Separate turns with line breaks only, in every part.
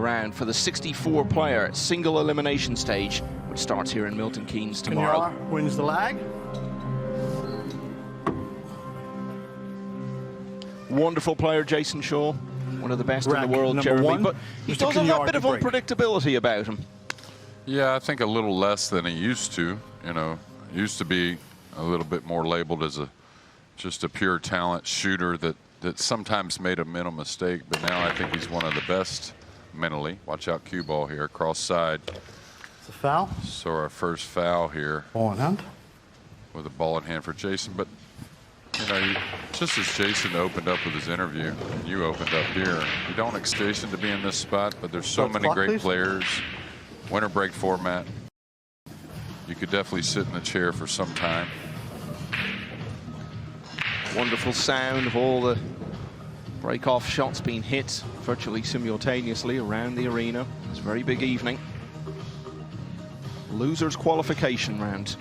round for the 64-player single elimination stage, which starts here in Milton Keynes tomorrow.
Koniar wins the lag.
Wonderful player, Jayson Shaw. One of the best in the world, Jeremy.
One,
but he
Mr.
does have
Koniar
a bit of
break.
unpredictability about him.
Yeah, I think a little less than he used to. You know, used to be a little bit more labeled as just a pure talent shooter that sometimes made a mental mistake, but now I think he's one of the best mentally. Watch out, cue ball here, cross side.
It's a foul.
So our first foul here.
Ball in hand.
With a ball in hand for Jayson, but you know, just as Jayson opened up with his interview, and you opened up here, you don't expect Jayson to be in this spot, but there's so many great players. Winter break format. You could definitely sit in the chair for some time.
Wonderful sound of all the break-off shots being hit virtually simultaneously around the arena. It's a very big evening. Losers qualification round.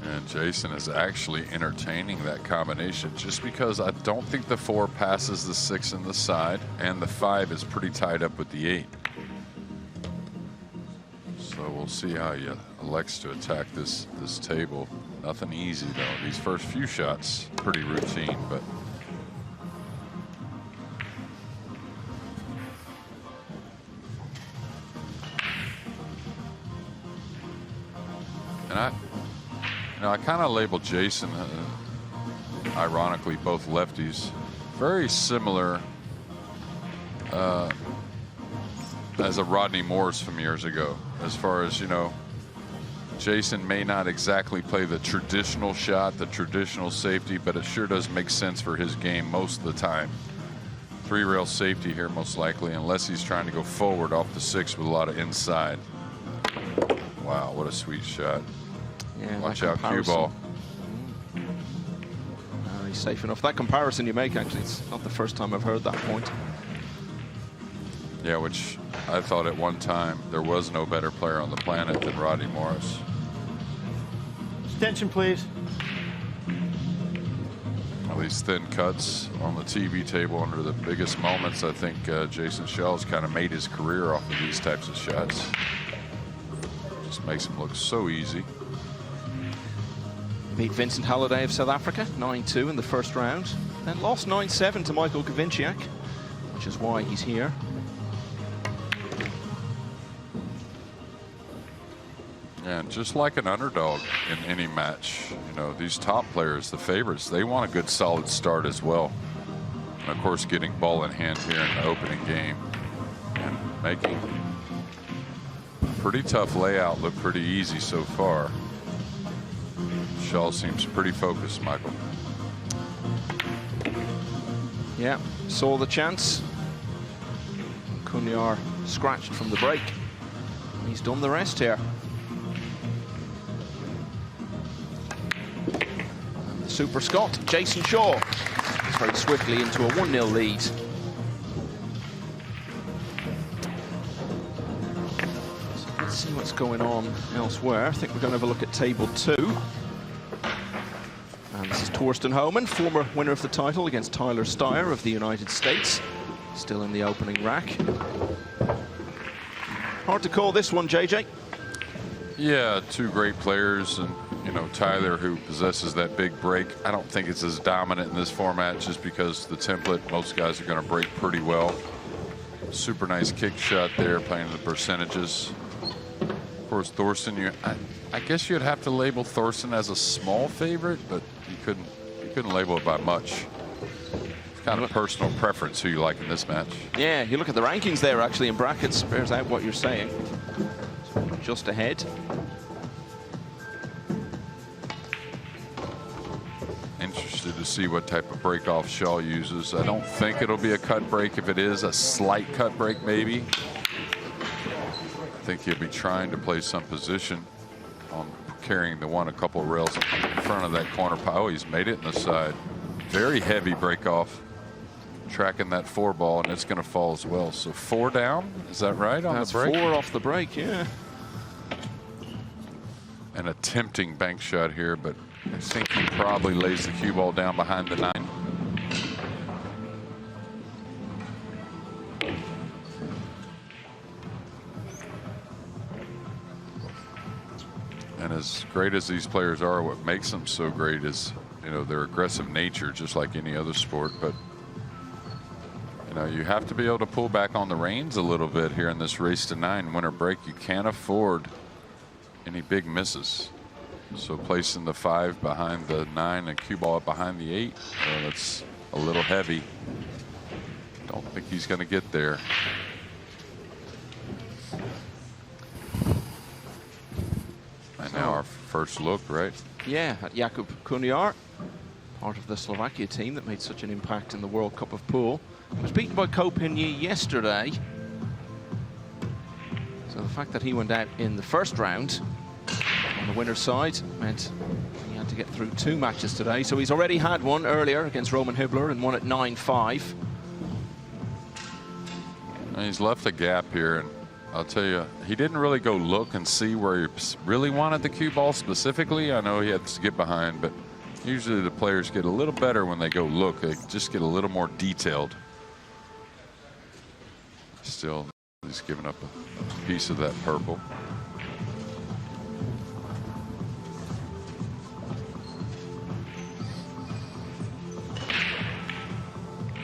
And Jayson is actually entertaining that combination just because I don't think the 4 passes the 6 in the side, and the 5 is pretty tied up with the 8. So we'll see how he elects to attack this table. Nothing easy though. These first few shots pretty routine, but I kind of label Jayson, ironically, both lefties, very similar as a Rodney Morris from years ago. As far as, you know, Jayson may not exactly play the traditional shot, the traditional safety, but it sure does make sense for his game most of the time. 3-rail safety here most likely, unless he's trying to go forward off the 6 with a lot of inside. Wow, what a sweet shot.
Yeah,
watch out, cue ball.
He's safe enough. That comparison you make, actually, it's not the first time I've heard that point.
Yeah, which I thought at one time there was no better player on the planet than Rodney Morris.
Attention, please.
All these thin cuts on the TV table under the biggest moments. I think Jayson Shaw's kind of made his career off of these types of shots. Just makes him look so easy.
Beat Vincent Halliday of South Africa 9-2 in the first round, then lost 9-7 to Michael Gawinczyk, which is why he's here.
And just like an underdog in any match, you know, these top players, the favorites, they want a good solid start as well. And of course, getting ball in hand here in the opening game and making a pretty tough layout look pretty easy so far. Shaw seems pretty focused, Michael.
Yeah, saw the chance. Koniar scratched from the break. He's done the rest here. And the Super Scot, Jayson Shaw, is very swiftly into a 1-0 lead. So let's see what's going on elsewhere. I think we're going to have a look at table 2. And this is Torsten Homan, former winner of the title against Tyler Steyer of the United States. Still in the opening rack. Hard to call this one, JJ.
Yeah, 2 great players, and you know, Tyler, who possesses that big break. I don't think it's as dominant in this format just because the template, most guys are going to break pretty well. Super nice kick shot there, playing the percentages. Of course, Thorsten, I guess you'd have to label Thorsten as a small favorite, but you couldn't label it by much. It's kind of personal preference who you like in this match.
Yeah, you look at the rankings there, actually, in brackets, bears out what you're saying. Just ahead.
Interested to see what type of break-off Shaw uses. I don't think it'll be a cut break. If it is, a slight cut break maybe. I think he'll be trying to play some position on carrying the one a couple of rails in front of that corner pile. Oh, he's made it in the side. Very heavy break off. Tracking that 4 ball, and it's going to fall as well. So 4 down, is that right on
That's
the break?
4 off the break, yeah.
And a tempting bank shot here, but I think he probably lays the cue ball down behind the 9. And as great as these players are, what makes them so great is, you know, their aggressive nature, just like any other sport. But, you know, you have to be able to pull back on the reins a little bit here in this race to 9 winter break. You can't afford any big misses. So placing the 5 behind the 9 and cue ball up behind the 8, well, that's a little heavy. Don't think he's going to get there. And now our first look, right?
Yeah, at Jakub Koniar, part of the Slovakia team that made such an impact in the World Cup of Pool. He was beaten by Koniar yesterday. So the fact that he went out in the first round on the winner's side meant he had to get through 2 matches today. So he's already had one earlier against Roman Hibbler and won at 9-5.
And he's left a gap here, and I'll tell you, he didn't really go look and see where he really wanted the cue ball specifically. I know he had to get behind, but usually the players get a little better when they go look. They just get a little more detailed. Still, he's giving up a piece of that purple.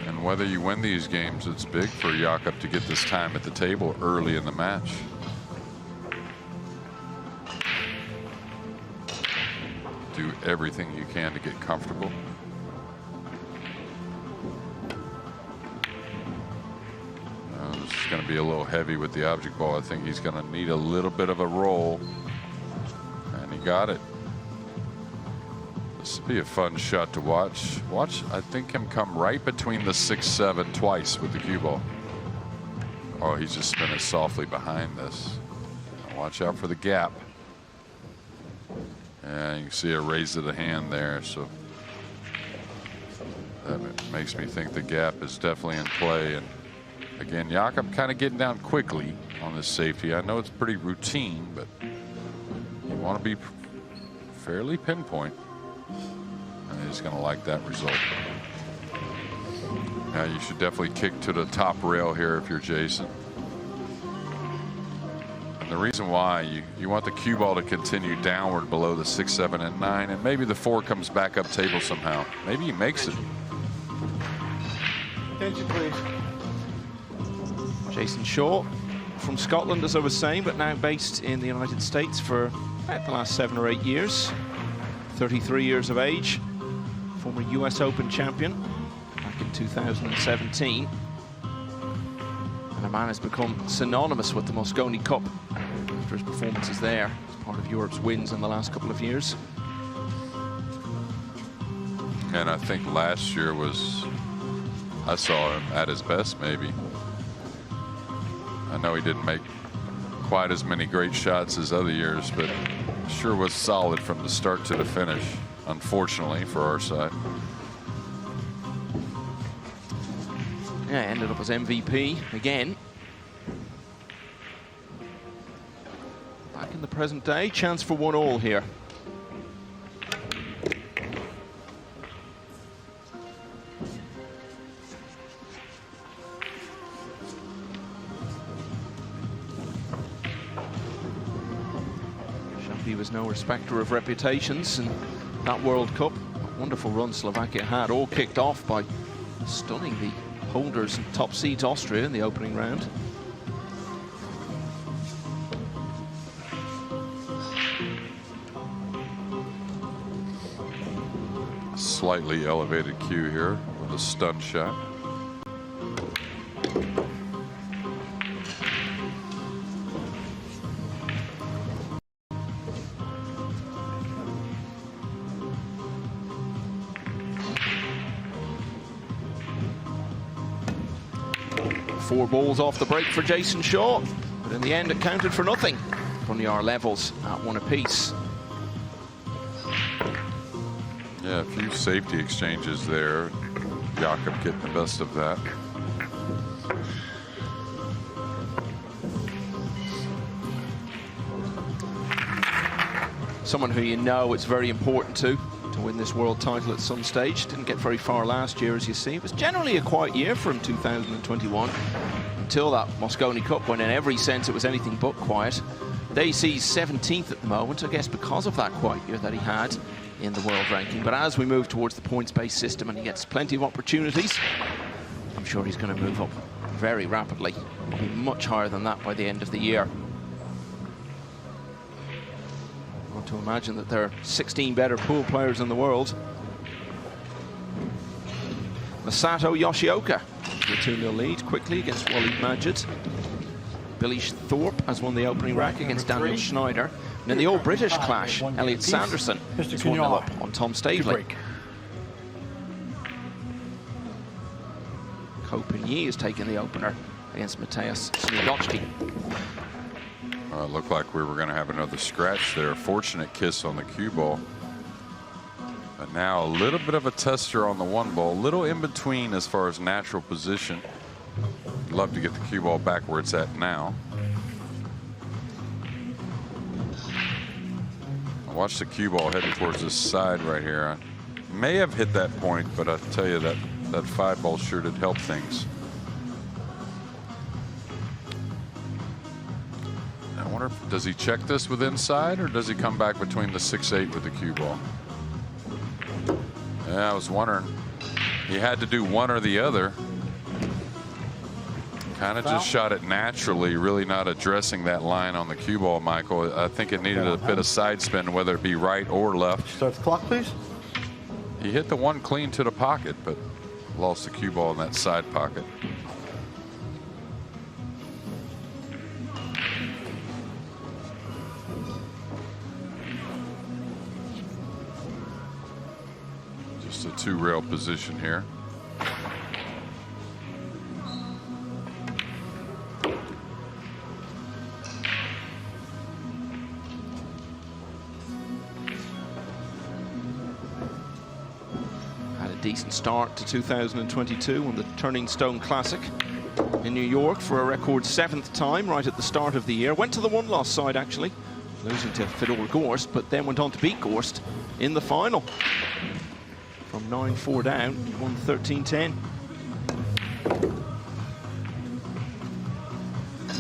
And whether you win these games, it's big for Jakub to get this time at the table early in the match. Do everything you can to get comfortable. This is going to be a little heavy with the object ball. I think he's going to need a little bit of a roll. And he got it. This will be a fun shot to watch. Watch, I think, him come right between the 6-7 twice with the cue ball. Oh, he's just spinning softly behind this. Watch out for the gap. And you can see a raise of the hand there. So that makes me think the gap is definitely in play. And again, Jakub kind of getting down quickly on this safety. I know it's pretty routine, but you want to be fairly pinpoint. And he's going to like that result. Now you should definitely kick to the top rail here if you're Jayson. And the reason why, you want the cue ball to continue downward below the 6, 7, and 9, and maybe the 4 comes back up table somehow. Maybe he makes it.
Attention, please.
Jayson Shaw from Scotland, as I was saying, but now based in the United States for about the last 7 or 8 years. 33 years of age, former US Open champion back in 2017. And a man has become synonymous with the Mosconi Cup after his performances there as part of Europe's wins in the last couple of years.
And I think last year was, I saw him at his best maybe. I know he didn't make quite as many great shots as other years, but sure was solid from the start to the finish, unfortunately for our side.
Yeah, ended up as MVP again. Back in the present day, chance for 1-all here. He was no respecter of reputations in that World Cup. A wonderful run Slovakia had, all kicked off by stunning the holders and top seeds Austria in the opening round.
Slightly elevated cue here with a stun shot.
Four balls off the break for Jayson Shaw, but in the end it counted for nothing. Koniar levels at 1 apiece.
Yeah, a few safety exchanges there. Jakub getting the best of that.
Someone who you know it's very important to win this world title at some stage. Didn't get very far last year, as you see. It was generally a quiet year for him, 2021, until that Mosconi Cup, when in every sense it was anything but quiet. Dacey's 17th at the moment, I guess because of that quiet year that he had in the world ranking. But as we move towards the points-based system and he gets plenty of opportunities, I'm sure he's going to move up very rapidly. He'll be much higher than that by the end of the year. I want to imagine that there are 16 better pool players in the world. Masato Yoshioka, the 2-0 lead quickly against Walid Majid. Billy Thorpe has won the opening rack against Daniel Schneider. And in the all-British clash, Elliot Sanderson is 1-0 up on Tom Stavely. Kopinyi has taken the opener against Mateusz Sniegocki.
It looked like we were going to have another scratch there. Fortunate kiss on the cue ball. But now a little bit of a tester on the 1 ball, a little in between as far as natural position. Love to get the cue ball back where it's at now. Watch the cue ball heading towards this side right here. I may have hit that point, but I tell you that 5 ball sure did help things. I wonder, does he check this with inside or does he come back between the 6-8 with the cue ball? Yeah, I was wondering. He had to do one or the other. Kind of just shot it naturally, really not addressing that line on the cue ball, Michael. I think it needed a bit of side spin, whether it be right or left.
Start the clock, please.
He hit the one clean to the pocket, but lost the cue ball in that side pocket. Just a 2-rail position here.
Decent start to 2022 on the Turning Stone Classic in New York for a record 7th time right at the start of the year. Went to the 1-loss side actually, losing to Fedor Gorst, but then went on to beat Gorst in the final. From 9-4 down, he won 13-10.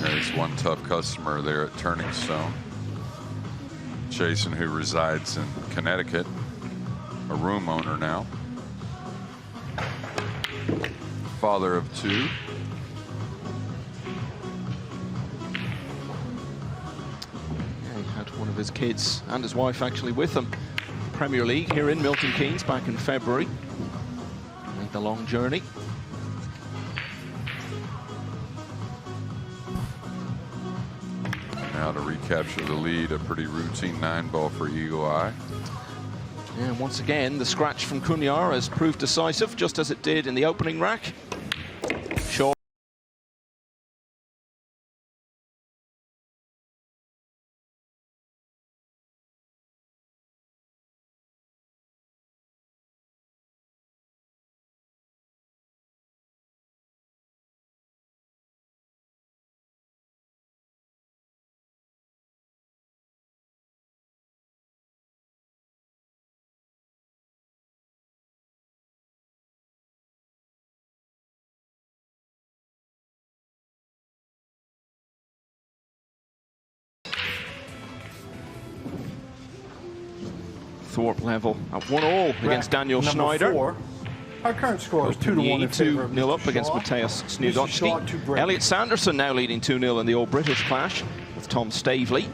There's one tough customer there at Turning Stone. Jayson, who resides in Connecticut, a room owner now. Father of 2.
Yeah, he had one of his kids and his wife actually with him. Premier League here in Milton Keynes back in February. Made the long journey.
Now to recapture the lead, a pretty routine 9-ball for Eagle Eye.
And once again, the scratch from Koniar has proved decisive, just as it did in the opening rack. Shaw. Thorpe level at 1-1 against Daniel Schneider.
4. Our current score is 2-1 in favor of
2-0 up
Mr.
against
Shaw.
Mateusz
Mr. Shaw to
Sniegocki.
break.
Elliot Sanderson now leading 2-0 in the all-British clash with Tom Stavely.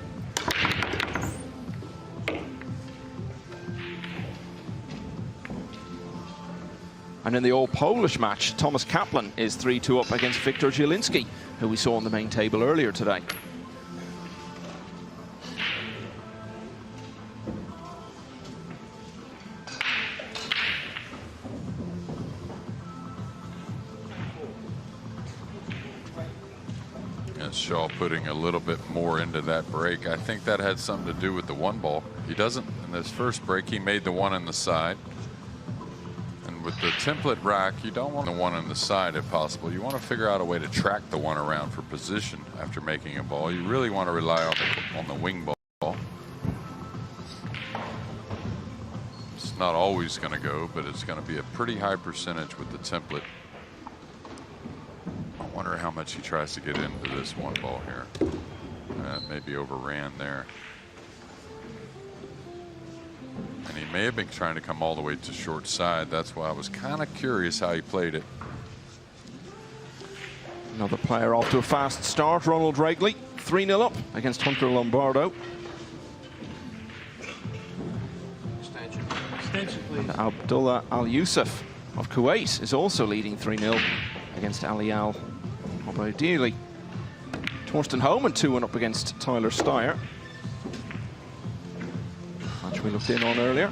And in the all-Polish match, Thomas Kaplan is 3-2 up against Viktor Zielinski, who we saw on the main table earlier today.
Shaw putting a little bit more into that break. I think that had something to do with the 1-ball. He doesn't, in this first break, he made the 1 on the side. And with the template rack, you don't want the 1 on the side if possible. You want to figure out a way to track the 1 around for position after making a ball. You really want to rely on the wing ball. It's not always going to go, but it's going to be a pretty high percentage with the template. I wonder how much he tries to get into this 1 ball here. Maybe overran there. And he may have been trying to come all the way to short side. That's why I was kind of curious how he played it.
Another player off to a fast start, Ronald Ragley, 3-0 up against Hunter Lombardo. And Abdullah Al Yusuf of Kuwait is also leading 3-0 against Ali Al Obaidili. Torsten Homan 2-1 up against Tyler Steyer. Match we looked in on earlier.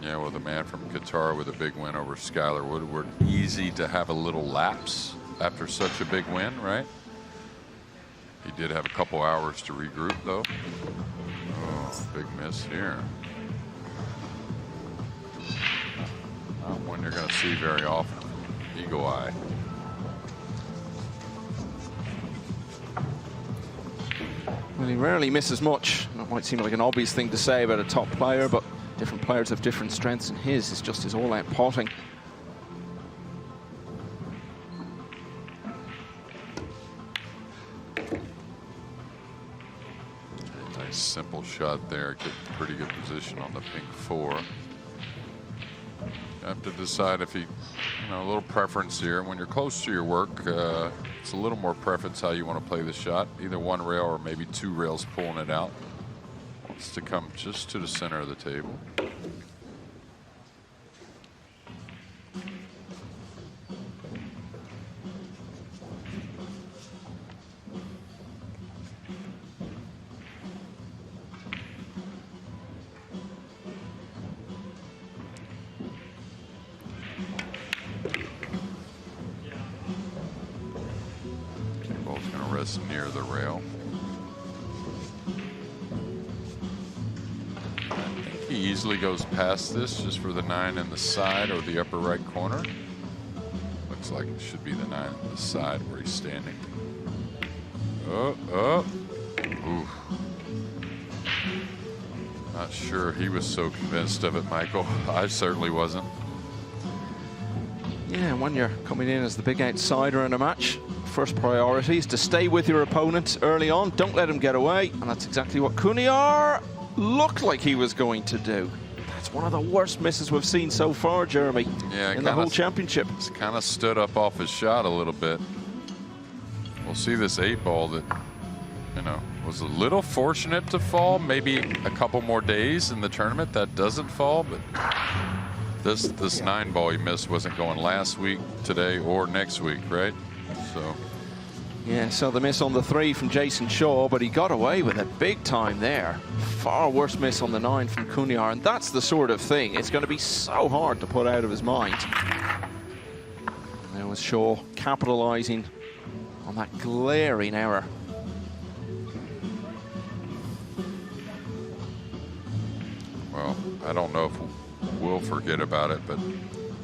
Yeah, well, the man from Qatar with a big win over Skylar Woodward. Easy to have a little lapse after such a big win, right? He did have a couple hours to regroup, though. Oh, big miss here. Not one you're going to see very often. Eagle eye.
Well, he rarely misses much. That might seem like an obvious thing to say about a top player, but different players have different strengths, and his is just his all-out potting.
Nice simple shot there. Get pretty good position on the pink 4. You have to decide if he, a little preference here. When you're close to your work, it's a little more preference how you want to play the shot. Either one rail or maybe 2 rails pulling it out. Wants to come just to the center of the table. Ball's going to rest near the rail. He easily goes past this just for the 9 in the side or the upper right corner. Looks like it should be the 9 in the side where he's standing. Oh. Ooh. Not sure he was so convinced of it, Michael. I certainly wasn't.
Yeah, when you're coming in as the big outsider in a match, first priority is to stay with your opponent early on. Don't let him get away. And that's exactly what Koniar looked like he was going to do. That's one of the worst misses we've seen so far, Jeremy, in the whole championship.
It's kind of stood up off his shot a little bit. We'll see this 8-ball that, was a little fortunate to fall. Maybe a couple more days in the tournament that doesn't fall, but this 9-ball he missed wasn't going last week, today, or next week, right? So.
Yeah, so the miss on the 3 from Jayson Shaw, but he got away with it big time there. Far worse miss on the 9 from Koniar, and that's the sort of thing it's going to be so hard to put out of his mind. There was Shaw capitalizing on that glaring error.
Well, I don't know if we'll forget about it, but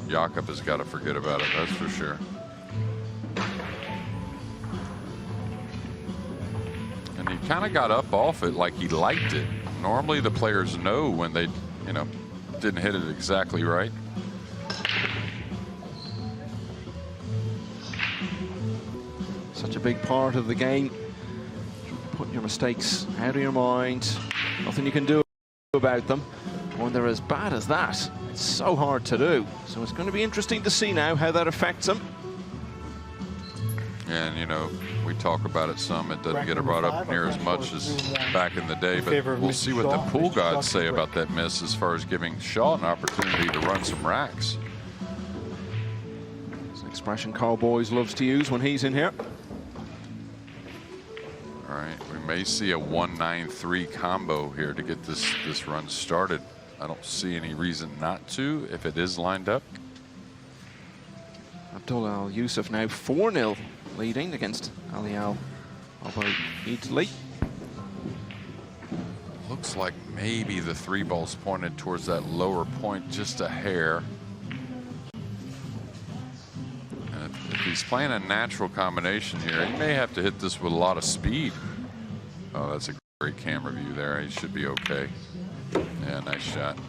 Jakub has got to forget about it, that's for sure. And he kind of got up off it like he liked it. Normally the players know when they, didn't hit it exactly right.
Such a big part of the game. Put your mistakes out of your mind. Nothing you can do about them. When they're as bad as that, it's so hard to do. So it's going to be interesting to see now how that affects them.
And, we talk about it some. It doesn't get brought up near as much as back in the day, but we'll see what the pool gods say about that miss as far as giving Shaw an opportunity to run some racks.
It's an expression Carl Boys loves to use when he's in here.
All right, we may see a 1-9-3 combo here to get this run started. I don't see any reason not to if it is lined up.
Abdullah Al Yusuf now 4-0 leading against Ali Al Obaidili.
Looks like maybe the 3-ball's pointed towards that lower point just a hair. And if he's playing a natural combination here, he may have to hit this with a lot of speed. Oh, that's a great camera view there. He should be okay. Yeah, nice shot.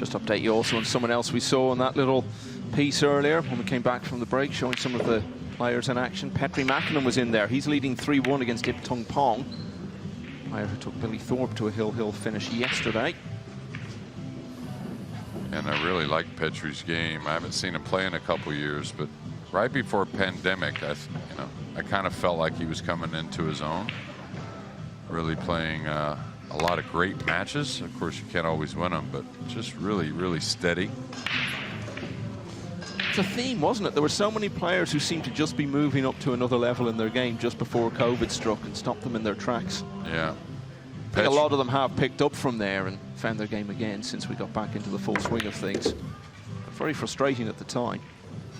Just update you also on someone else we saw in that little piece earlier when we came back from the break, showing some of the players in action. Petri Mackinnon was in there. He's leading 3-1 against Ip Tung Pong, player who took Billy Thorpe to a hill finish yesterday.
And I really like Petri's game. I haven't seen him play in a couple years, but right before pandemic, I kind of felt like he was coming into his own. Really playing a lot of great matches. Of course, you can't always win them, but just really, really steady.
It's a theme, wasn't it? There were so many players who seemed to just be moving up to another level in their game just before COVID struck and stopped them in their tracks.
Yeah.
I think a lot of them have picked up from there and found their game again since we got back into the full swing of things. Very frustrating at the time.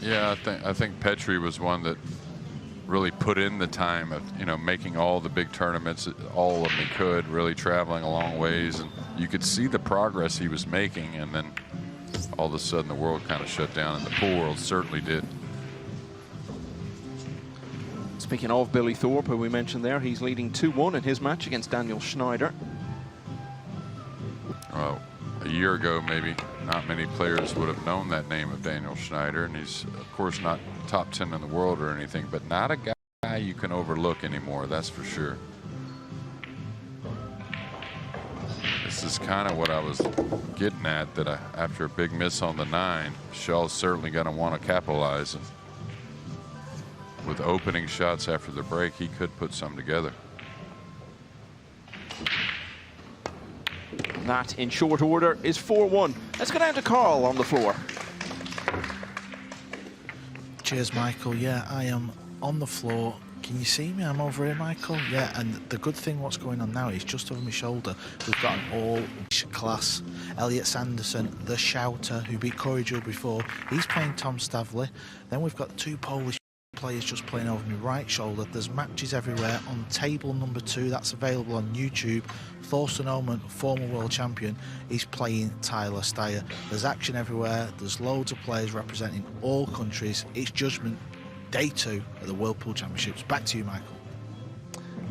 Yeah, I think Petri was one that really put in the time of, making all the big tournaments, all of them he could, really traveling a long ways, and you could see the progress he was making, and then all of a sudden the world kind of shut down, and the pool world certainly did.
Speaking of Billy Thorpe, who we mentioned there, he's leading 2-1 in his match against Daniel Schneider.
Well, a year ago, maybe not many players would have known that name of Daniel Schneider, and he's, of course, not top 10 in the world or anything, but not a guy you can overlook anymore, that's for sure. This is kind of what I was getting at, that after a big miss on the 9, Shaw's certainly going to want to capitalize. And with opening shots after the break, he could put some together.
That, in short order, is 4-1. Let's go down to Carl on the floor.
Cheers, Michael. Yeah, I am on the floor. Can you see me? I'm over here, Michael. Yeah, and the good thing what's going on now is just over my shoulder, we've got an all-class Elliot Sanderson, the shouter, who beat Corey Gill before. He's playing Tom Stavley. Then we've got 2 Polish players just playing over my right shoulder. There's matches everywhere on table number 2. That's available on YouTube. Thorsten Oman, former world champion, is playing Tyler Steyer. There's action everywhere. There's loads of players representing all countries. It's judgment day 2 of the World Pool Championships. Back to you, Michael.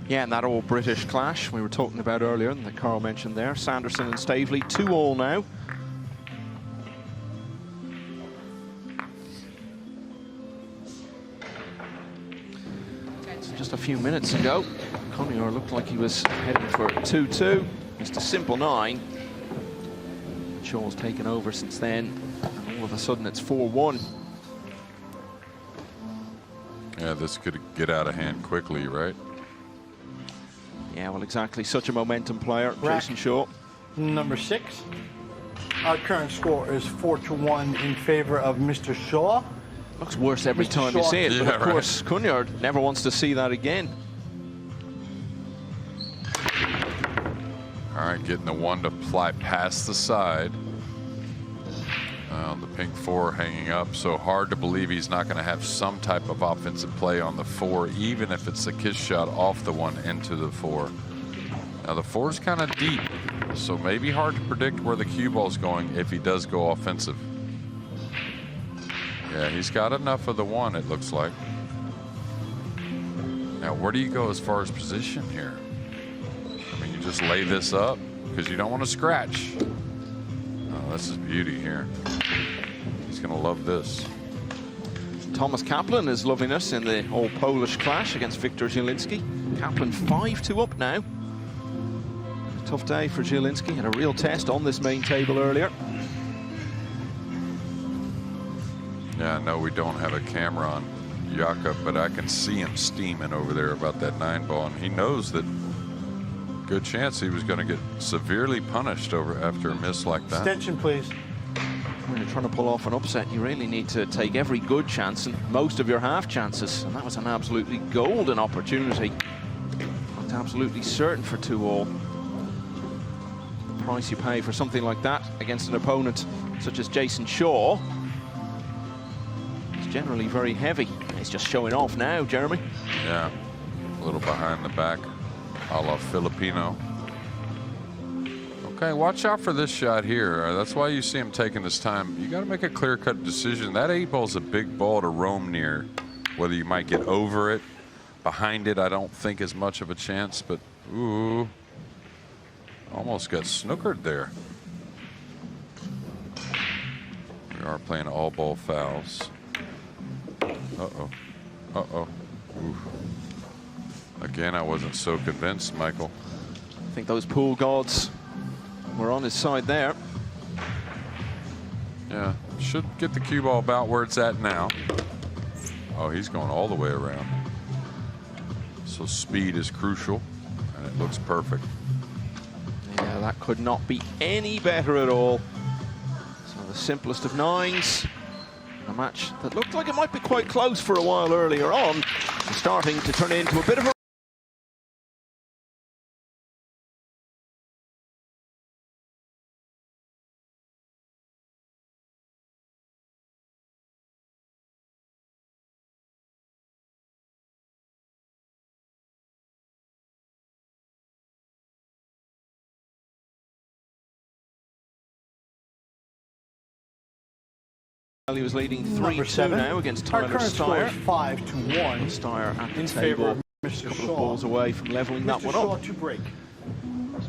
Yeah, and that all British clash we were talking about earlier and that Carl mentioned there. Sanderson and Stavely, 2-all now. Just a few minutes ago, Koniar looked like he was heading for 2-2. Just a simple 9. Shaw's taken over since then, and all of a sudden it's 4-1.
Yeah, this could get out of hand quickly, right?
Yeah, well, exactly. Such a momentum player,
Rack
Jayson Shaw.
number 6. Our current score is 4-1 in favor of Mr. Shaw.
Looks worse every
Mr.
time you
Shaw.
see it,
Yeah,
but of
right.
course, Koniar never wants to see that again.
All right, getting the 1 to fly past the side. The pink 4 hanging up, so hard to believe he's not going to have some type of offensive play on the 4, even if it's a kiss shot off the 1 into the 4. Now the 4 is kind of deep, so maybe hard to predict where the cue ball's going if he does go offensive. Yeah, he's got enough of the 1, it looks like. Now, where do you go as far as position here? I mean, you just lay this up because you don't want to scratch. Oh, this is beauty here. He's going to love this.
Thomas Kaplan is loving us in the all-Polish clash against Viktor Zielinski. Kaplan 5-2 up now. A tough day for Zielinski. Had a real test on this main table earlier.
Yeah, I know we don't have a camera on Jakub, but I can see him steaming over there about that 9 ball, and he knows that good chance he was going to get severely punished after a miss like that.
Extension, please.
When you're trying to pull off an upset, you really need to take every good chance and most of your half chances, and that was an absolutely golden opportunity. Looked absolutely certain for 2-all. The price you pay for something like that against an opponent such as Jayson Shaw is generally very heavy. He's just showing off now, Jeremy.
Yeah, a little behind the back, a la Filipino. Okay, watch out for this shot here. That's why you see him taking his time. You got to make a clear-cut decision. That 8 ball is a big ball to roam near. Whether you might get over it, behind it, I don't think is much of a chance, but ooh, almost got snookered there. are playing all ball fouls. Uh-oh. Uh-oh. Ooh. Again, I wasn't so convinced, Michael.
I think those pool gods were on his side there.
Yeah, should get the cue ball about where it's at now. Oh, he's going all the way around. So speed is crucial, and it looks perfect.
Yeah, that could not be any better at all. So the simplest of nines. A match that looked like it might be quite close for a while earlier on, starting to turn into a bit of a he was leading 3-2 now against Tyler
Our current score
Steyer.
is 5-1.
Steyer at the
in favor
table,
of
a
Mr.
couple
Shaw.
of balls away from leveling that
Mr.
one
Shaw
up.
to break.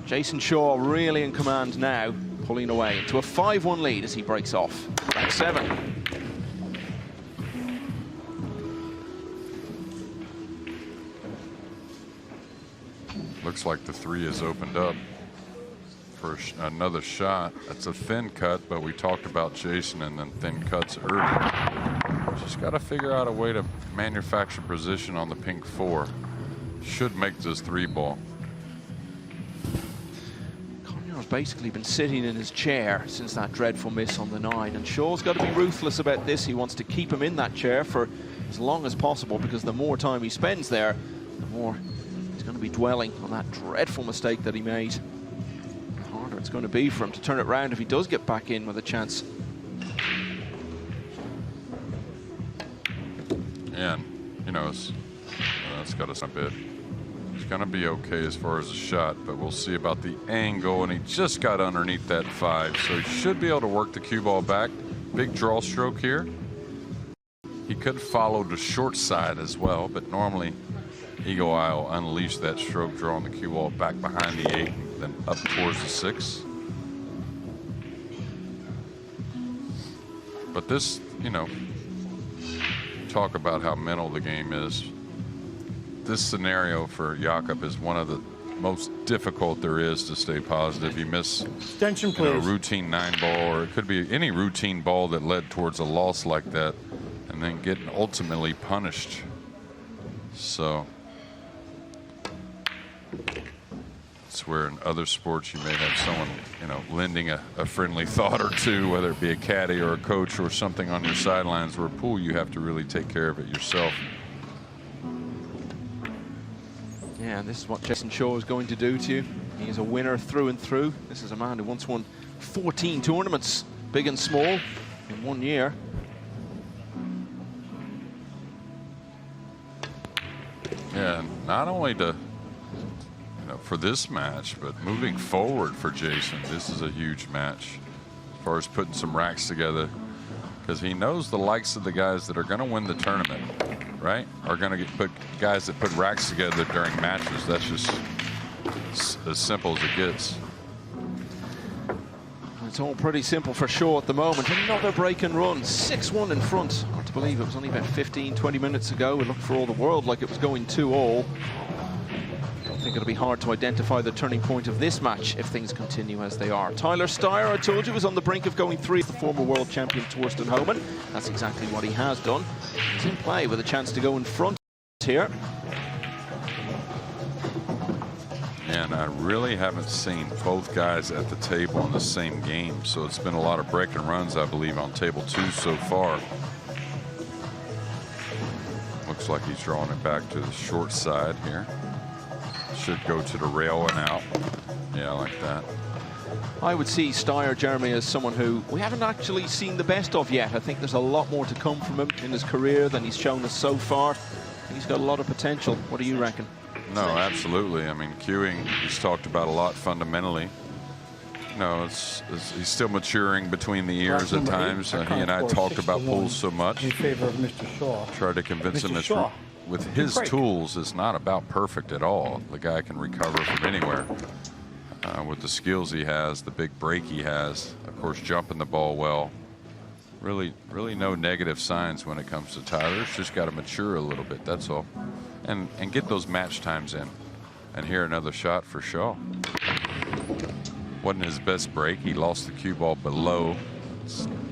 Jayson Shaw really in command now, pulling away into a 5-1 lead as he breaks off. Back 7.
Looks like the 3 is opened up for another shot. That's a thin cut, but we talked about Jayson and then thin cuts early. Just got to figure out a way to manufacture position on the pink 4. Should make this 3 ball.
Koniar's basically been sitting in his chair since that dreadful miss on the 9, and Shaw's got to be ruthless about this. He wants to keep him in that chair for as long as possible, because the more time he spends there, the more he's going to be dwelling on that dreadful mistake that he made. The harder it's going to be for him to turn it round if he does get back in with a chance.
And, you know, it's got us a bit. It's going to be okay as far as a shot, but we'll see about the angle, and he just got underneath that 5, so he should be able to work the cue ball back. Big draw stroke here. He could follow the short side as well, but normally Eagle Eye will unleash that stroke, drawing the cue ball back behind the 8, then up towards the 6. But this, you know, talk about how mental the game is. This scenario for Jakub is one of the most difficult there is to stay positive. You miss
Extension,
you know, a
please.
routine 9 ball, or it could be any routine ball that led towards a loss like that, and then getting ultimately punished. So it's where in other sports you may have someone, you know, lending a friendly thought or two, whether it be a caddy or a coach or something on your sidelines. Where a pool, you have to really take care of it yourself.
Yeah, and this is what Jayson Shaw is going to do to you. He is a winner through and through. This is a man who once won 14 tournaments, big and small, in 1 year.
Yeah, not only to, you know, for this match, but moving forward for Jayson, this is a huge match as far as putting some racks together, because he knows the likes of the guys that are going to win the tournament, right, are going to put guys that put racks together during matches. That's just as simple as it gets.
It's all pretty simple for Shaw at the moment. Another break and run, 6-1 in front. Hard to believe it was only about 15-20 minutes ago. It looked for all the world like it was going 2-all. I think it'll be hard to identify the turning point of this match if things continue as they are. Tyler Steyer, I told you, was on the brink of going 3 with the former world champion Torsten Homan. That's exactly what he has done. He's in play with a chance to go in front here.
And I really haven't seen both guys at the table in the same game, so it's been a lot of break and runs, I believe, on table 2 so far. Looks like he's drawing it back to the short side here. Should go to the rail and out. Yeah, I like that.
I would see Steyer, Jeremy, as someone who we haven't actually seen the best of yet. I think there's a lot more to come from him in his career than he's shown us so far. I think he's got a lot of potential. What do you reckon?
No, absolutely. I mean, cueing, he's talked about a lot fundamentally. No, he's still maturing between the years at times. He and I talked about pools so much.
In favor of Mr. Shaw.
Tried to convince him that with his tools, it's not about perfect at all. The guy can recover from anywhere. With the skills he has, the big break he has, of course, jumping the ball well. Really no negative signs when it comes to Tyler. It's just got to mature a little bit, that's all. And get those match times in. And here another shot for Shaw. Wasn't his best break. He lost the cue ball below.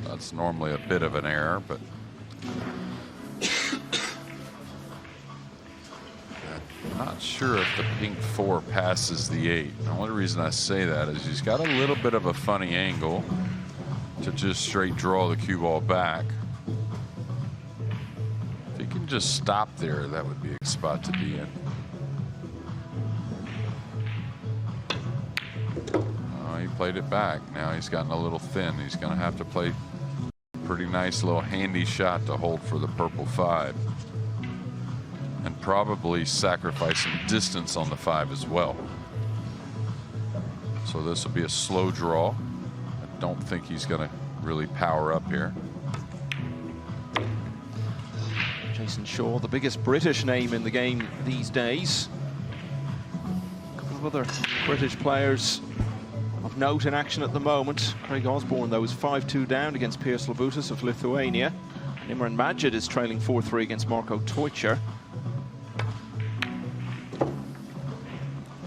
That's normally a bit of an error, but I'm not sure if the pink 4 passes the 8. The only reason I say that is he's got a little bit of a funny angle to just straight draw the cue ball back. If he can just stop there, that would be a spot to be in. Oh, he played it back. Now he's gotten a little thin. He's going to have to play a pretty nice little handy shot to hold for the purple 5. And probably sacrifice some distance on the 5 as well. So this will be a slow draw. I don't think he's going to really power up here.
Jayson Shaw, the biggest British name in the game these days. A couple of other British players of note in action at the moment. Craig Osborne, though, is 5-2 down against Piers Labutis of Lithuania. Imran Majid is trailing 4-3 against Marco Teutcher.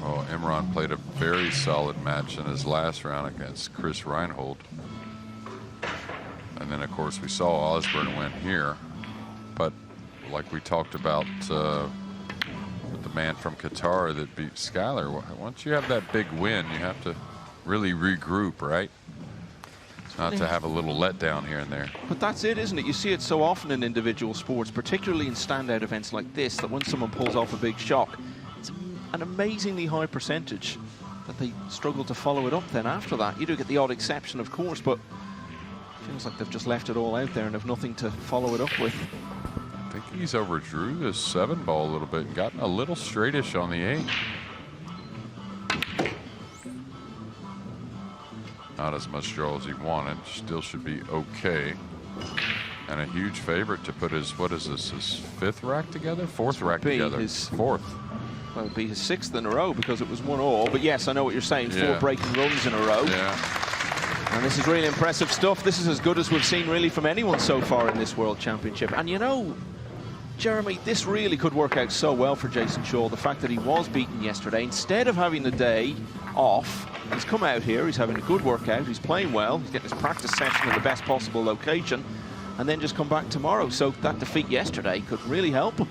Oh, Imran played a very solid match in his last round against Chris Reinhold. And then, of course, we saw Osborne win here. But like we talked about with the man from Qatar that beat Skyler, once you have that big win, you have to really regroup, right? Not to have a little letdown here and there.
But that's it, isn't it? You see it so often in individual sports, particularly in standout events like this, that when someone pulls off a big shock, it's an amazingly high percentage that they struggle to follow it up then after that. You do get the odd exception, of course, but it feels like they've just left it all out there and have nothing to follow it up with.
I think he's overdrew this 7 ball a little bit and gotten a little straightish on the 8. Not as much draw as he wanted. Still should be okay. And a huge favorite to put his, what is this, his 5th rack together? 4th rack together.
His
4th.
Well, it would be his 6th in a row because it was 1-all. But yes, I know what you're saying. 4 breaking runs in a row.
Yeah.
And this is really impressive stuff. This is as good as we've seen really from anyone so far in this World Championship. And you know, Jeremy, this really could work out so well for Jayson Shaw. The fact that he was beaten yesterday, instead of having the day off, he's come out here, he's having a good workout, he's playing well, he's getting his practice session in the best possible location, and then just come back tomorrow. So that defeat yesterday could really help him.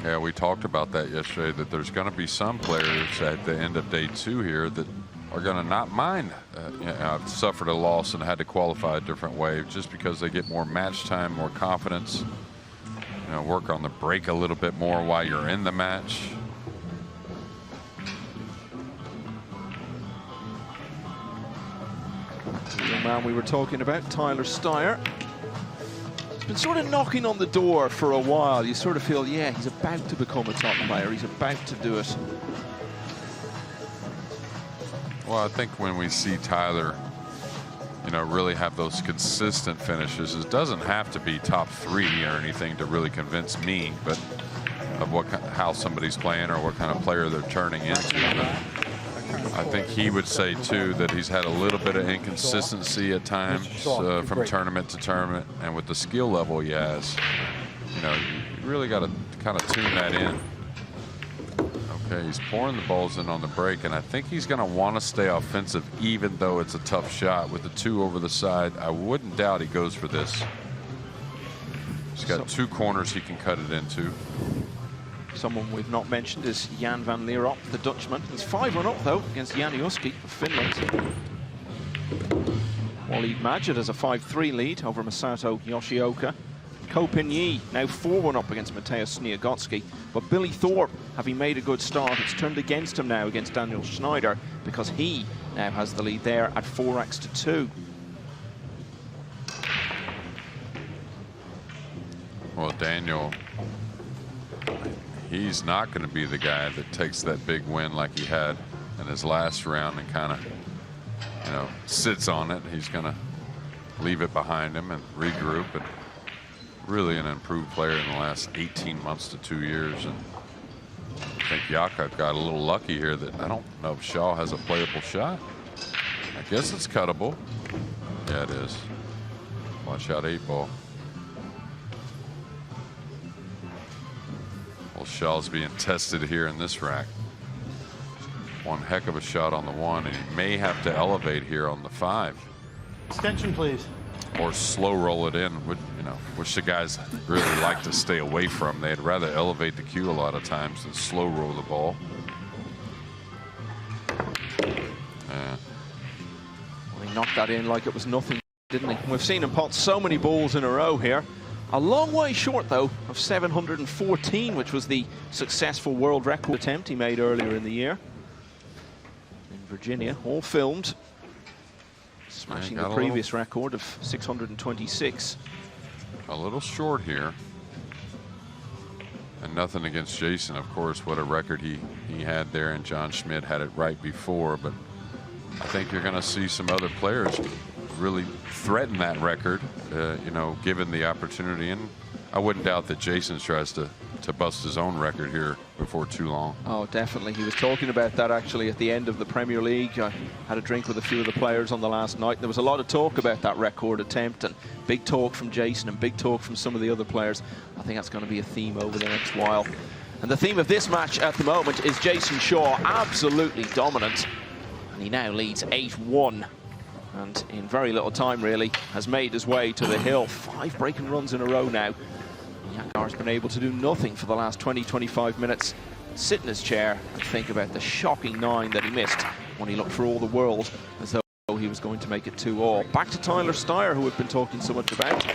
Yeah, we talked about that yesterday, that there's going to be some players at the end of day 2 here that are going to not mind. You know, I've suffered a loss and had to qualify a different way just because they get more match time, more confidence. You know, work on the break a little bit more while you're in the match.
The young man we were talking about, Tyler Steyer, he's been sort of knocking on the door for a while. You sort of feel, yeah, he's about to become a top player. He's about to do it.
Well, I think when we see Tyler, you know, really have those consistent finishes, it doesn't have to be top 3 or anything to really convince me, but of what how somebody's playing or what kind of player they're turning into. But I think he would say too that he's had a little bit of inconsistency at times from tournament to tournament, and with the skill level he has, you know, you really got to kind of tune that in. Okay, he's pouring the balls in on the break, and I think he's going to want to stay offensive even though it's a tough shot. With the 2 over the side, I wouldn't doubt he goes for this. He's got 2 corners he can cut it into.
Someone we've not mentioned is Jan van Lierop, the Dutchman. He's 5-1 up, though, against Jani Uski of Finland. Walid Majid has a 5-3 lead over Masato Yoshioka. Ko Pin-yi now 4-1 up against Mateusz Sniagotsky. But Billy Thorpe, having made a good start, it's turned against him now against Daniel Schneider because he now has the lead there at 4 racks to 2.
Well, Daniel, he's not going to be the guy that takes that big win like he had in his last round and kind of, you know, sits on it. He's going to leave it behind him and regroup. And really an improved player in the last 18 months to 2 years. And I think Jakub got a little lucky here that I don't know if Shaw has a playable shot. I guess it's cuttable. Yeah, it is. Watch out, 8-ball. Well, Shaw's being tested here in this rack. One heck of a shot on the 1, and he may have to elevate here on the 5.
Extension, please.
Or slow roll it in, which the guys really like to stay away from. They'd rather elevate the cue a lot of times than slow roll the ball.
Well, he knocked that in like it was nothing, didn't he? We've seen him pot so many balls in a row here. A long way short, though, of 714, which was the successful world record attempt he made earlier in the year. In Virginia, all filmed. Smashing the previous record of 626.
A little short here. And nothing against Jayson, of course. What a record he had there, and John Schmidt had it right before. But I think you're going to see some other players really threaten that record, given the opportunity. And I wouldn't doubt that Jayson tries to bust his own record here before too long.
Oh, definitely. He was talking about that actually at the end of the Premier League. I had a drink with a few of the players on the last night. There was a lot of talk about that record attempt, and big talk from Jayson and big talk from some of the other players. I think that's going to be a theme over the next while. And the theme of this match at the moment is Jayson Shaw absolutely dominant. And he now leads 8-1. And in very little time, really, has made his way to the hill. 5 breaking runs in a row now. Yakar's been able to do nothing for the last 20-25 minutes. Sit in his chair and think about the shocking 9 that he missed when he looked for all the world as though he was going to make it 2-all. Back to Tyler Steyer, who we've been talking so much about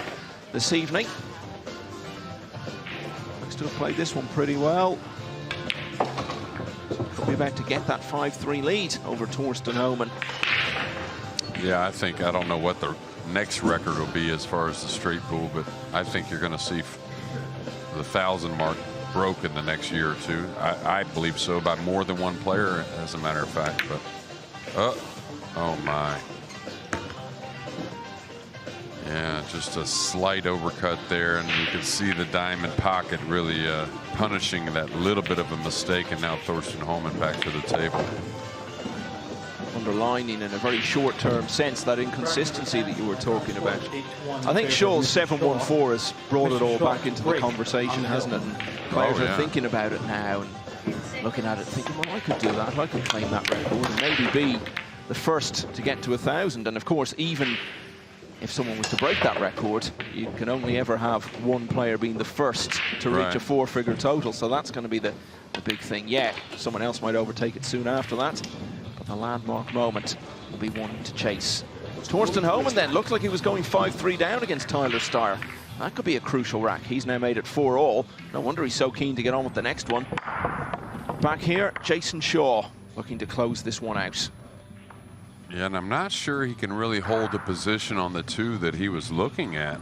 this evening. Looks to have played this one pretty well. Could be about to get that 5-3 lead over Torsten Homan.
Yeah, I don't know what the next record will be as far as the straight pool, but I think you're going to see the 1,000 mark broken the next year or two. I believe so, by more than one player, as a matter of fact. But oh my, yeah, just a slight overcut there, and you can see the diamond pocket really punishing that little bit of a mistake, and now Torsten Homan back to the table.
Underlining in a very short-term sense that inconsistency that you were talking about. I think Shaw's 7-1-4 has brought it all back into the conversation, hasn't it? And players are thinking about it now and looking at it thinking, well, I could do that, I could claim that record and maybe be the first to get to 1,000. And of course, even if someone was to break that record, you can only ever have one player being the first to reach a 4-figure total. So that's going to be the big thing. Yeah, someone else might overtake it soon after that. The landmark moment will be one to chase. Torsten Homan then looked like he was going 5-3 down against Tyler Steyer. That could be a crucial rack. He's now made it 4-all. No wonder he's so keen to get on with the next one. Back here, Jayson Shaw looking to close this one out.
Yeah, and I'm not sure he can really hold the position on the 2 that he was looking at.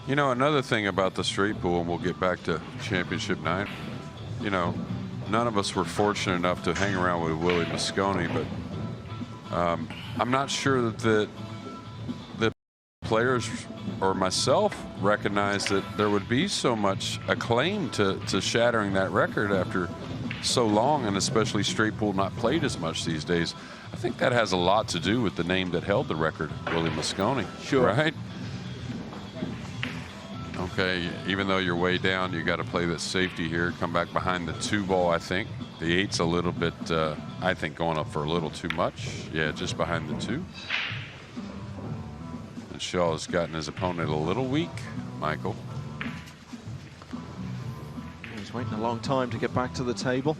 Another thing about the straight pool, and we'll get back to Championship 9, none of us were fortunate enough to hang around with Willie Mosconi, but I'm not sure that the players or myself recognized that there would be so much acclaim to shattering that record after so long, and especially straight pool not played as much these days. I think that has a lot to do with the name that held the record, Willie Mosconi.
Sure.
Right? Okay, even though you're way down, you got to play that safety here. Come back behind the 2-ball, I think. The 8's a little bit, I think, going up for a little too much. Yeah, just behind the 2. And Shaw has gotten his opponent a little weak, Michael.
He's waiting a long time to get back to the table.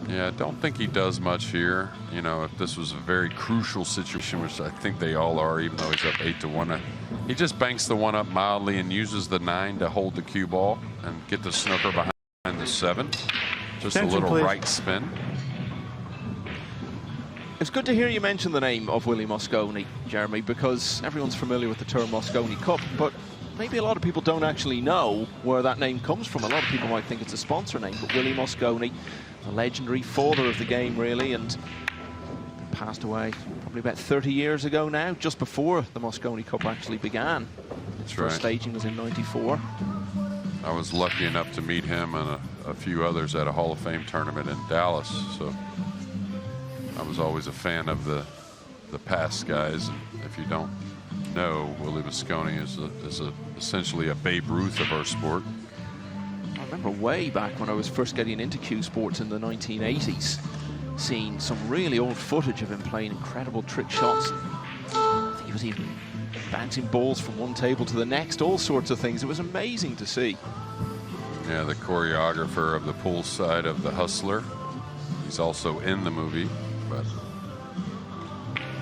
Yeah, I don't think he does much here. If this was a very crucial situation, which I think they all are, even though he's up 8-1, he just banks the 1 up mildly and uses the 9 to hold the cue ball and get the snooker behind the 7. Just a little right spin.
It's good to hear you mention the name of Willie Mosconi, Jeremy, because everyone's familiar with the term Mosconi Cup, but maybe a lot of people don't actually know where that name comes from. A lot of people might think it's a sponsor name, but Willie Mosconi, the legendary father of the game, really, and passed away probably about 30 years ago now, just before the Mosconi Cup actually began. Its first staging was in '94.
I was lucky enough to meet him and a few others at a Hall of Fame tournament in Dallas, so I was always a fan of the past guys. And if you don't know, Willie Mosconi is essentially a Babe Ruth of our sport.
I remember way back when I was first getting into cue sports in the 1980s, seeing some really old footage of him playing incredible trick shots. I think he was even bouncing balls from one table to the next, all sorts of things. It was amazing to see.
Yeah, the choreographer of the pool side of The Hustler. He's also in the movie, but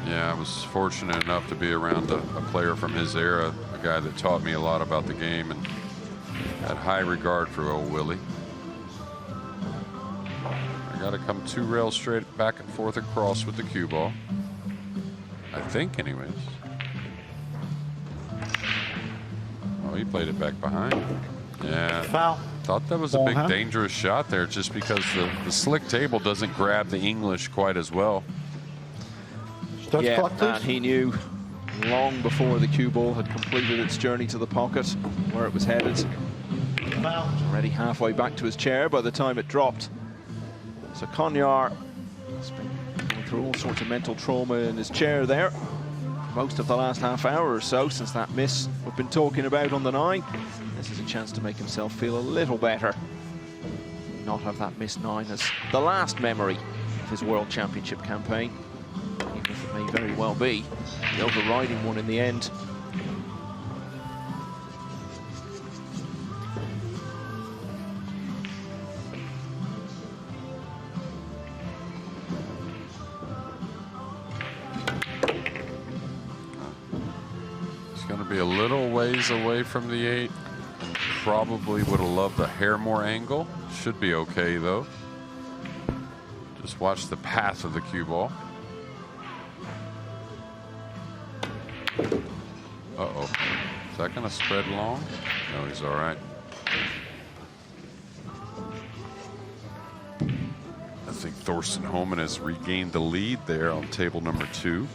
yeah, I was fortunate enough to be around a player from his era, a guy that taught me a lot about the game and had high regard for old Willie. I got to come 2 rails straight back and forth across with the cue ball. I think, anyways. Oh, he played it back behind. Yeah.
Foul.
Thought that was a big dangerous shot there just because the slick table doesn't grab the English quite as well.
Yeah, and he knew long before the cue ball had completed its journey to the pocket where it was headed.
Foul.
Already halfway back to his chair by the time it dropped. So Koniar has been going through all sorts of mental trauma in his chair there most of the last half hour or so since that miss we've been talking about on the 9. This is a chance to make himself feel a little better. Not have that missed 9 as the last memory of his World Championship campaign, even if it may very well be the overriding one in the end.
Be a little ways away from the 8. Probably would have loved a hair more angle. Should be okay though. Just watch the path of the cue ball. Uh-oh. Is that going to spread long? No, he's all right. I think Thorsten Homan has regained the lead there on table number 2.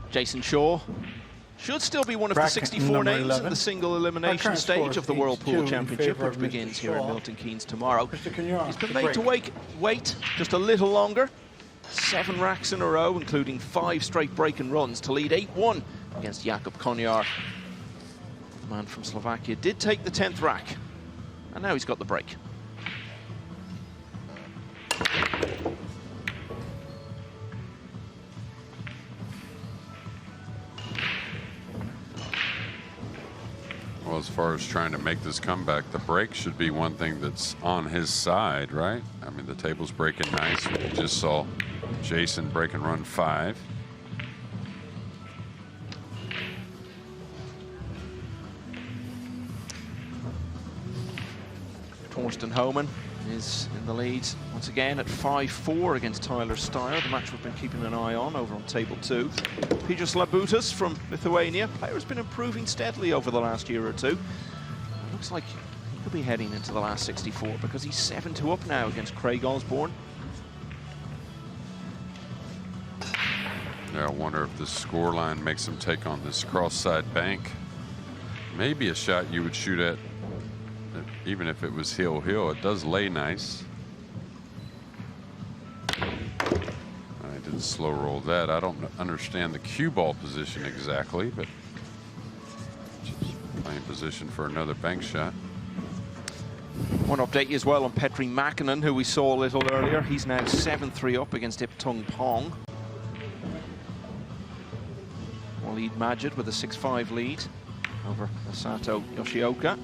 Jayson Shaw should still be one of the 64 names
11.
in the single elimination stage of the World Pool Championship, which begins here in Milton Keynes tomorrow. He's been made to wait just a little longer. 7 racks in a row, including 5 straight break and runs to lead 8-1 against Jakub Koniar. The man from Slovakia did take the 10th rack, and now he's got the break.
Well, as far as trying to make this comeback, the break should be one thing that's on his side, right? I mean, the table's breaking nice. We just saw Jayson break and run 5.
Thorsten Homan is in the lead once again at 5-4 against Tyler Steyer, the match we've been keeping an eye on over on table 2. Pijas Labutas from Lithuania. Player's been improving steadily over the last year or two. Looks like he could be heading into the last 64 because he's 7-2 up now against Craig Osborne.
Yeah, I wonder if this scoreline makes him take on this cross-side bank. Maybe a shot you would shoot at, even if it was heel-heel. It does lay nice. I didn't slow roll that. I don't understand the cue ball position exactly, but just playing position for another bank shot.
One update as well on Petri Mäkinen, who we saw a little earlier. He's now 7-3 up against Iptung Pong. Walid Majid with a 6-5 lead over Masato Yoshioka.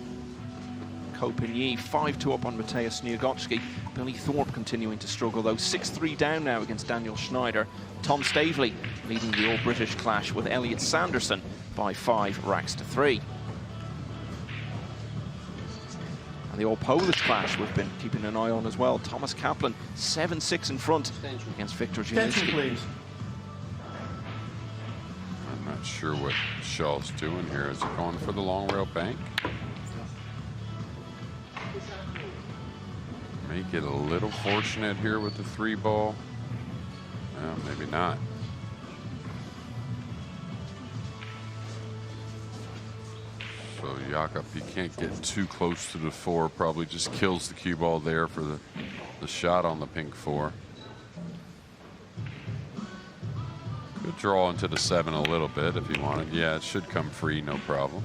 Kopinyi 5-2 up on Mateusz Sniegocki. Billy Thorpe continuing to struggle though, 6-3 down now against Daniel Schneider. Tom Stavely leading the all-British clash with Elliot Sanderson by 5 racks to 3. And the all-Polish clash we've been keeping an eye on as well. Thomas Kaplan, 7-6 in front against Victor
Attention,
Zielinski.
please.
I'm not sure what Shaw's doing here. Is he going for the long rail bank? Make it a little fortunate here with the 3-ball. Maybe not. So Jakub, he can't get too close to the 4. Probably just kills the cue ball there for the shot on the pink 4. Could draw into the 7 a little bit if he wanted. Yeah, it should come free, no problem.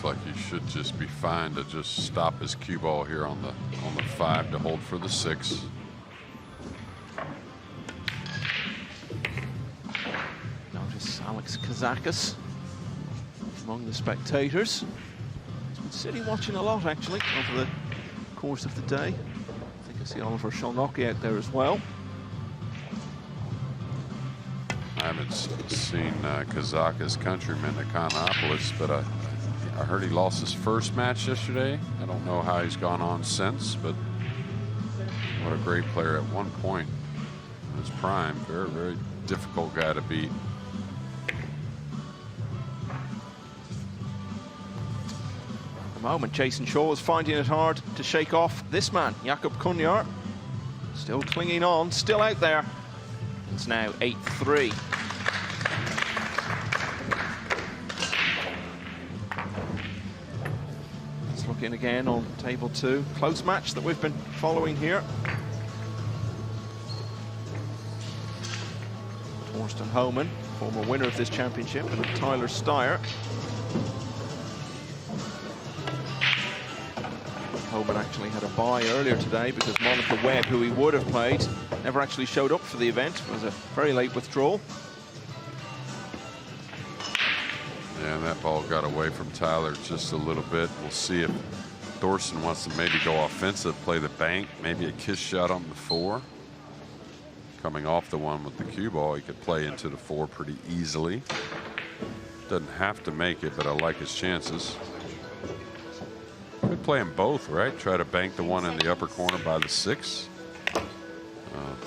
Like he should just be fine to just stop his cue ball here on the 5 to hold for the 6.
Notice Alex Kazakis among the spectators. He's been sitting watching a lot actually over the course of the day. I think I see Oliver Szolnocki out there as well.
I haven't seen Kazakis' countryman at Konopolis, but I heard he lost his first match yesterday. I don't know how he's gone on since, but what a great player at one point in his prime. Very, very difficult guy to beat.
At the moment, Jayson Shaw is finding it hard to shake off this man, Jakub Koniar. Still clinging on, still out there. It's now 8-3. Looking again on table 2. Close match that we've been following here. Torsten Homan, former winner of this championship, and Tyler Steyer. Homan actually had a bye earlier today because Monica Webb, who he would have played, never actually showed up for the event. It was a very late withdrawal.
Yeah, and that ball got away from Tyler just a little bit. We'll see if Thorsten wants to maybe go offensive, play the bank, maybe a kiss shot on the 4. Coming off the one with the cue ball, he could play into the 4 pretty easily. Doesn't have to make it, but I like his chances. Could play them both, right? Try to bank the one in the upper corner by the 6.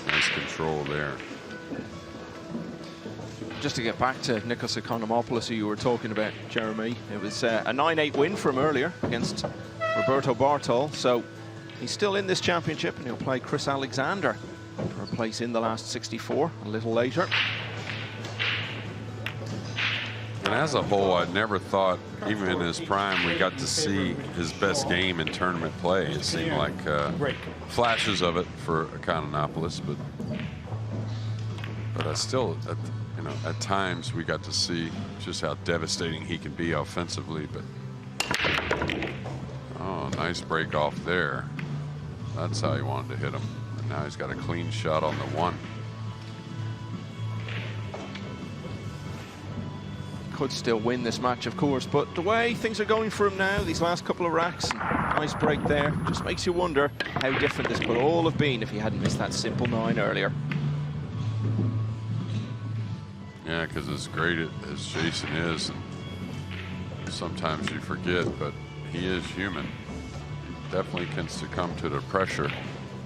Nice control there.
Just to get back to Nikos Economopoulos, who you were talking about, Jeremy, it was a 9-8 win from earlier against Roberto Bartol, so he's still in this championship, and he'll play Chris Alexander for a place in the last 64 a little later.
And as a whole, I never thought, even in his prime, we got to see his best game in tournament play. It seemed like flashes of it for Economopoulos, but I still, at times we got to see just how devastating he can be offensively. But oh, nice break off there. That's how he wanted to hit him. And now he's got a clean shot on the 1.
Could still win this match, of course, but the way things are going for him now, these last couple of racks, nice break there, just makes you wonder how different this could all have been if he hadn't missed that simple 9 earlier.
Yeah, because as great as Jayson is, and sometimes you forget, but he is human. He definitely can succumb to the pressure,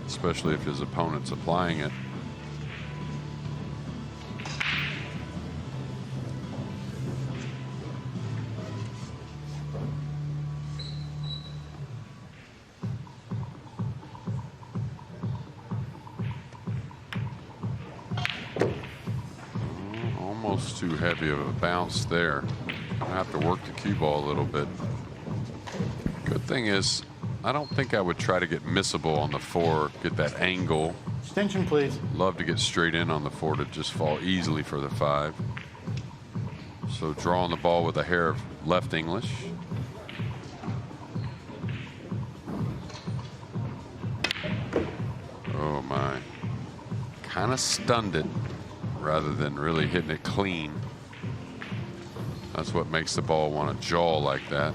especially if his opponent's applying it. Too heavy of a bounce there. I have to work the cue ball a little bit. Good thing is, I don't think I would try to get missable on the 4, get that angle.
Extension, please.
Love to get straight in on the 4 to just fall easily for the 5. So drawing the ball with a hair of left English. Oh my. kind of stunned it rather than really hitting it clean. That's what makes the ball want to jaw like that.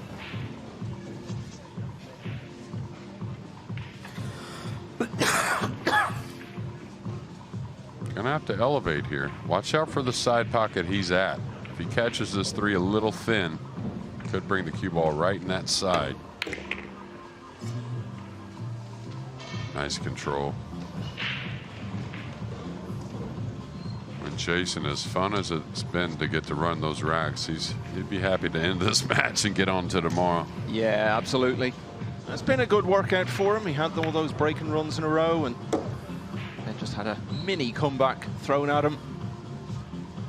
Gonna have to elevate here. Watch out for the side pocket he's at. If he catches this 3 a little thin, could bring the cue ball right in that side. Nice control. When Jayson, as fun as it's been to get to run those racks, he'd be happy to end this match and get on to tomorrow.
Yeah, absolutely. It's been a good workout for him. He had all those breaking runs in a row and then just had a mini comeback thrown at him.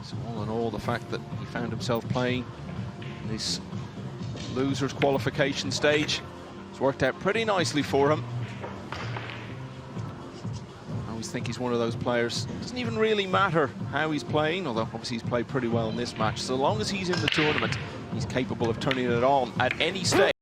So all in all, the fact that he found himself playing in this losers qualification stage has worked out pretty nicely for him. I always think he's one of those players, it doesn't even really matter how he's playing, although obviously he's played pretty well in this match. So long as he's in the tournament, he's capable of turning it on at any stage.